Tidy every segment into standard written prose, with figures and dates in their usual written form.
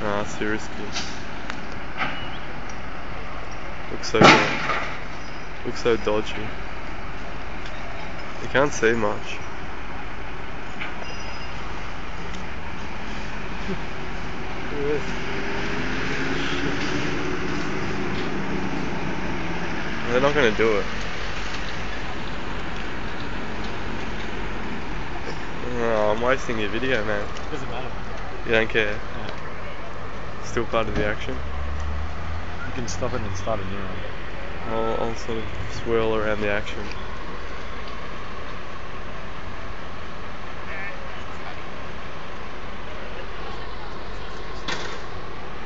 Nah, it's too risky. Looks so dodgy. You can't see much. Look at this. They're not gonna do it. Oh, I'm wasting your video, man. Doesn't matter. You don't care? Yeah. Still part of the action? You can stop it and start a new one. I'll sort of swirl around the action.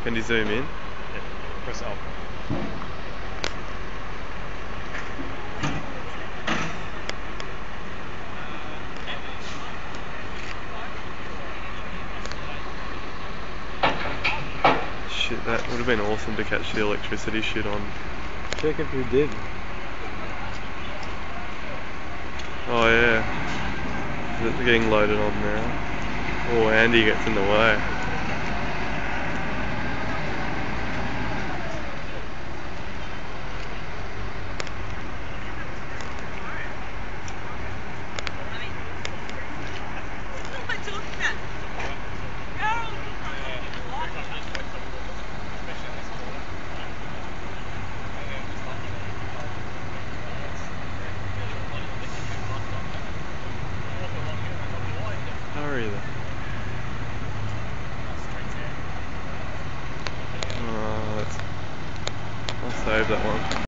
Can you zoom in? Yeah. Press Alt. Shit, that would have been awesome to catch the electricity shit on. Check if you did. Oh yeah. Is it getting loaded on now? Oh, Andy gets in the way. Hurry then. Oh, I'll save that one.